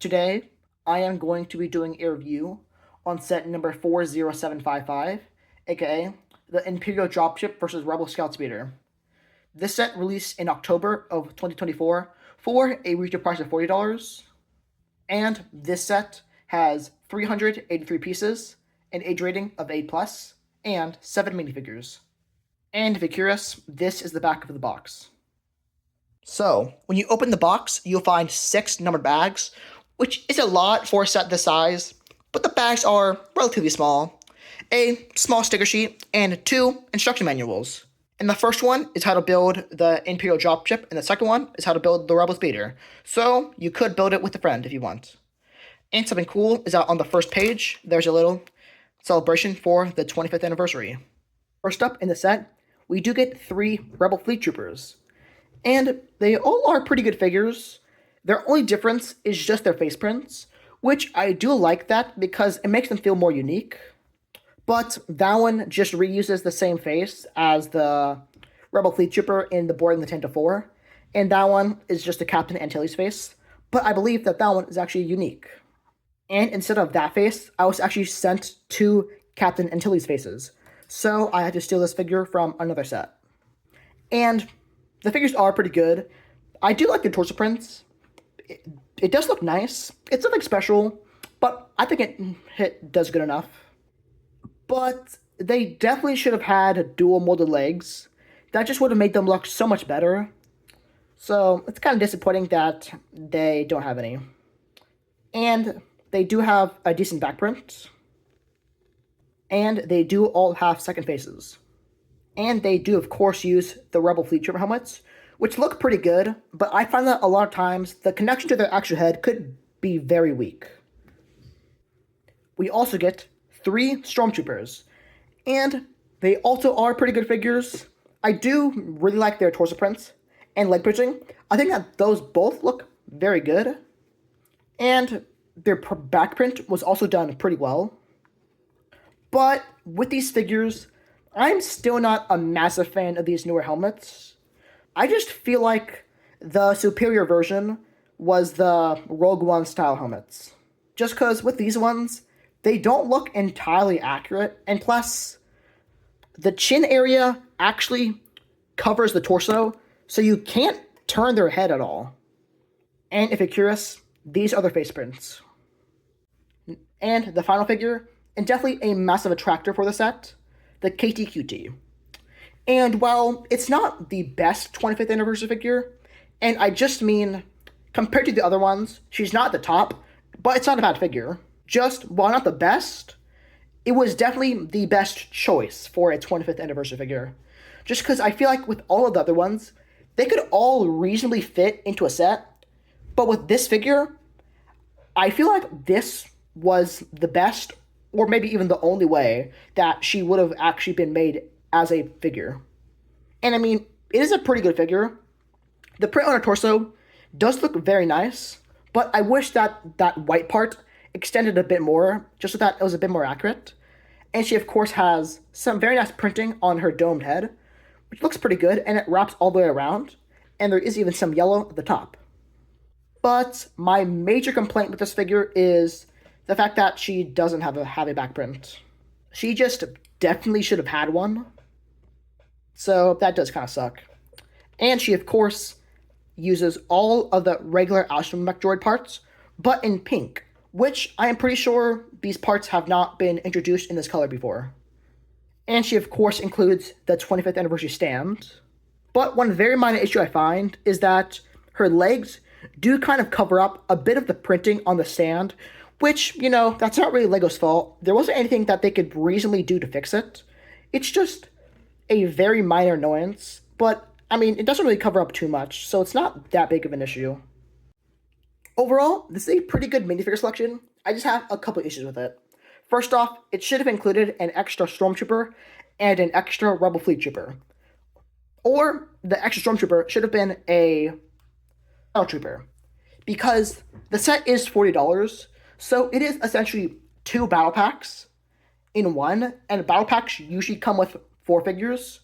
Today, I am going to be doing a review on set number 40755, aka the Imperial Dropship vs. Rebel Scout Speeder. This set released in October of 2024 for a retail price of $40, and this set has 383 pieces, an age rating of A+, and 7 minifigures. And if you're curious, this is the back of the box. So, when you open the box, you'll find 6 numbered bags, which is a lot for a set this size, but the bags are relatively small. A small sticker sheet, and 2 instruction manuals. And the first one is how to build the Imperial Dropship, and the second one is how to build the Rebel Speeder. So, you could build it with a friend if you want. And something cool is that on the first page, there's a little celebration for the 25th anniversary. First up in the set, we do get 3 Rebel Fleet Troopers. And they all are pretty good figures. Their only difference is just their face prints, which I do like that because it makes them feel more unique. But that one just reuses the same face as the Rebel Fleet Trooper in the Board in the 10-4, and that one is just the Captain Antilles face, but I believe that that one is actually unique. And instead of that face, I was actually sent 2 Captain Antilles faces, so I had to steal this figure from another set. And the figures are pretty good. I do like the torso prints. It does look nice. It's nothing special, but I think it does good enough. But they definitely should have had dual molded legs. That just would have made them look so much better. So it's kind of disappointing that they don't have any. And they do have a decent back print. And they do all have second faces. And they do, of course, use the Rebel Fleet Trooper helmets, which look pretty good, but I find that a lot of times the connection to their actual head could be very weak. We also get 3 Stormtroopers, and they also are pretty good figures. I do really like their torso prints and leg printing. I think that those both look very good, and their back print was also done pretty well. But with these figures, I'm still not a massive fan of these newer helmets. I just feel like the superior version was the Rogue One style helmets. Just because with these ones, they don't look entirely accurate, and plus, the chin area actually covers the torso, so you can't turn their head at all. And if you're curious, these are their face prints. And the final figure, and definitely a massive attractor for the set, the KTQT. And while it's not the best 25th anniversary figure, and I just mean, compared to the other ones, she's not at the top, but it's not a bad figure. Just, while not the best, it was definitely the best choice for a 25th anniversary figure. Just because I feel like with all of the other ones, they could all reasonably fit into a set, but with this figure, I feel like this was the best, or maybe even the only way that she would have actually been made as a figure. And I mean, it is a pretty good figure. The print on her torso does look very nice, but I wish that that white part extended a bit more, just so that it was a bit more accurate. And she, of course, has some very nice printing on her domed head, which looks pretty good, and it wraps all the way around, and there is even some yellow at the top. But my major complaint with this figure is the fact that she doesn't have a back print. She just definitely should have had one, so that does kind of suck. And she, of course, uses all of the regular astromech droid parts, but in pink, which I am pretty sure these parts have not been introduced in this color before. And she, of course, includes the 25th anniversary stand. But one very minor issue I find is that her legs do kind of cover up a bit of the printing on the stand, which, you know, that's not really LEGO's fault. There wasn't anything that they could reasonably do to fix it. It's just a very minor annoyance, but, I mean, it doesn't really cover up too much, so it's not that big of an issue. Overall, this is a pretty good minifigure selection. I just have a couple issues with it. First off, it should have included an extra Stormtrooper and an extra Rebel Fleet Trooper. Or the extra Stormtrooper should have been a Battle Trooper. Because the set is $40, so it is essentially 2 battle packs in one, and battle packs usually come with 4 figures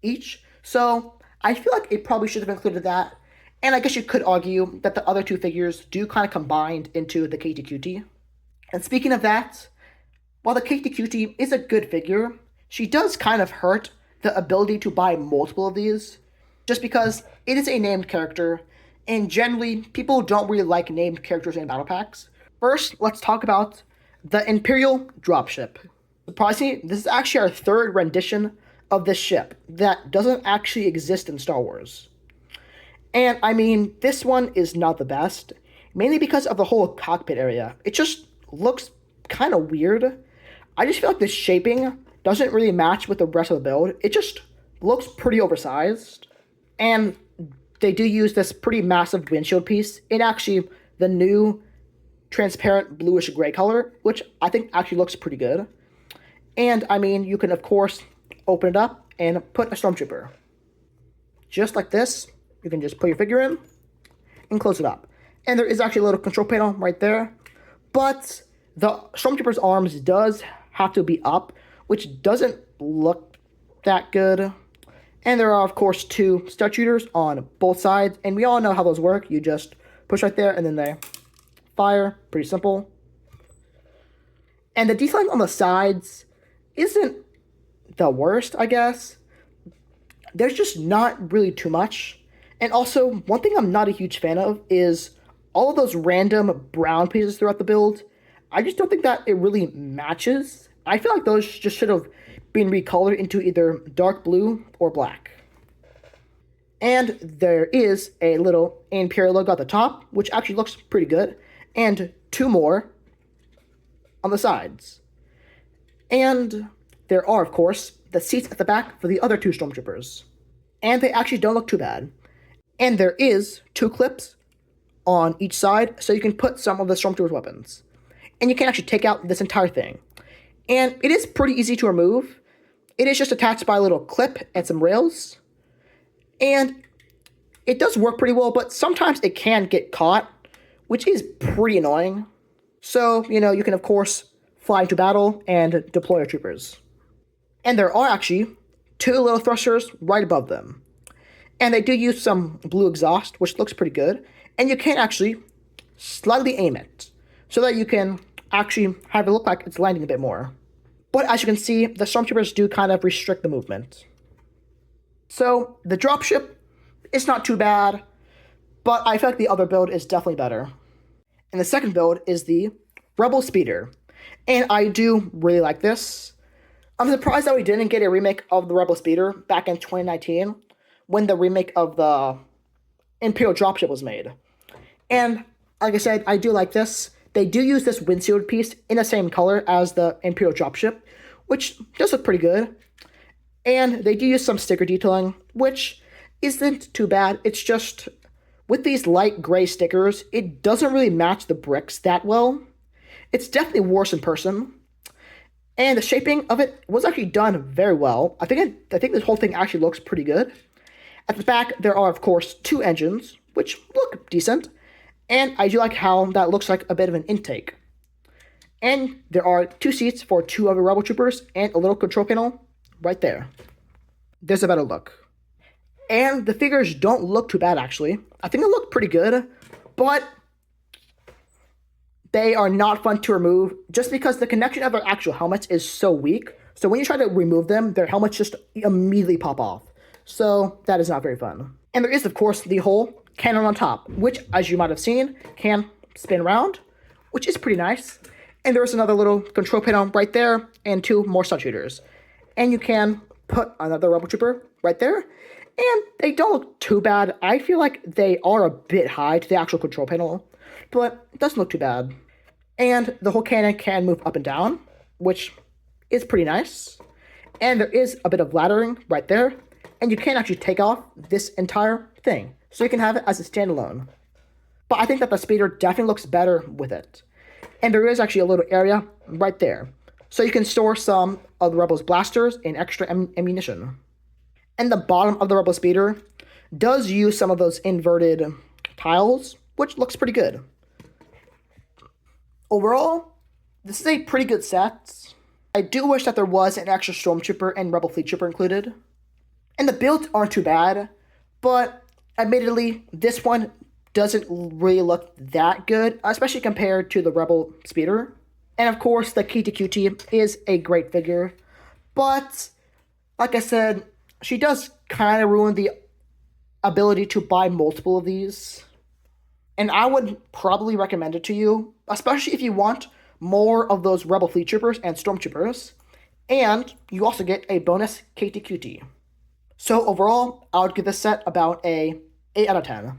each. So I feel like it probably should have included that And I guess you could argue that the other two figures do kind of combined into the KTQT. And speaking of that, while the KTQT is a good figure, she does kind of hurt the ability to buy multiple of these, just because it is a named character, and generally, people don't really like named characters in battle packs. First, let's talk about the Imperial Dropship. Surprisingly, this is actually our third rendition of this ship that doesn't actually exist in Star Wars. And I mean, this one is not the best, mainly because of the whole cockpit area. It just looks kind of weird. I just feel like the shaping doesn't really match with the rest of the build. It just looks pretty oversized. And they do use this pretty massive windshield piece in actually the new transparent bluish gray color, which I think actually looks pretty good. And I mean, you can of course open it up and put a Stormtrooper. Just like this, you can just put your figure in and close it up. And there is actually a little control panel right there, but the Stormtrooper's arms does have to be up, which doesn't look that good. And there are, of course, two stud shooters on both sides, and we all know how those work. You just push right there, and then they fire. Pretty simple. And the detailing on the sides isn't the worst, I guess. There's just not really too much. And also, one thing I'm not a huge fan of is all of those random brown pieces throughout the build. I just don't think that it really matches. I feel like those just should have been recolored into either dark blue or black. And there is a little Imperial logo at the top, which actually looks pretty good, and two more on the sides. And there are, of course, the seats at the back for the other two Stormtroopers. And they actually don't look too bad. And there is two clips on each side, so you can put some of the Stormtroopers' weapons. And you can actually take out this entire thing. And it is pretty easy to remove. It is just attached by a little clip and some rails. And it does work pretty well, but sometimes it can get caught, which is pretty annoying. So, you can, of course, fly into battle and deploy your troopers. And there are actually two little thrusters right above them. And they do use some blue exhaust, which looks pretty good. And you can actually slightly aim it, so that you can actually have it look like it's landing a bit more. But as you can see, the Stormtroopers do kind of restrict the movement. So the dropship is not too bad, but I feel like the other build is definitely better. And the second build is the Rebel Speeder. And I do really like this. I'm surprised that we didn't get a remake of the Rebel Speeder back in 2019, when the remake of the Imperial Dropship was made. And like I said, I do like this. They do use this windshield piece in the same color as the Imperial Dropship, which does look pretty good. And they do use some sticker detailing, which isn't too bad. It's just, with these light gray stickers, it doesn't really match the bricks that well. It's definitely worse in person. And the shaping of it was actually done very well. I think this whole thing actually looks pretty good. At the back, there are, of course, two engines, which look decent. And I do like how that looks like a bit of an intake. And there are two seats for two other Rebel Troopers and a little control panel right there. There's a better look. And the figures don't look too bad, actually. I think they look pretty good, but they are not fun to remove just because the connection of their actual helmets is so weak. So when you try to remove them, their helmets just immediately pop off. So that is not very fun. And there is, of course, the whole cannon on top, which, as you might have seen, can spin around, which is pretty nice. And there's another little control panel right there, and two more stud shooters. And you can put another Rebel Trooper right there, and they don't look too bad. I feel like they are a bit high to the actual control panel, but it doesn't look too bad. And the whole cannon can move up and down, which is pretty nice. And there is a bit of laddering right there, and you can actually take off this entire thing, so you can have it as a standalone. But I think that the speeder definitely looks better with it. And there is actually a little area right there, so you can store some of the Rebels' blasters and extra ammunition. And the bottom of the Rebel speeder does use some of those inverted tiles, which looks pretty good. Overall, this is a pretty good set. I do wish that there was an extra Stormtrooper and Rebel Fleet Trooper included. And the builds aren't too bad, but Admittedly, this one doesn't really look that good, especially compared to the Rebel Speeder. And of course, the KTQT is a great figure, but like I said, she does kind of ruin the ability to buy multiple of these. And I would probably recommend it to you, especially if you want more of those Rebel Fleet Troopers and Stormtroopers. And you also get a bonus KTQT. So overall, I would give this set about a 8 out of 10.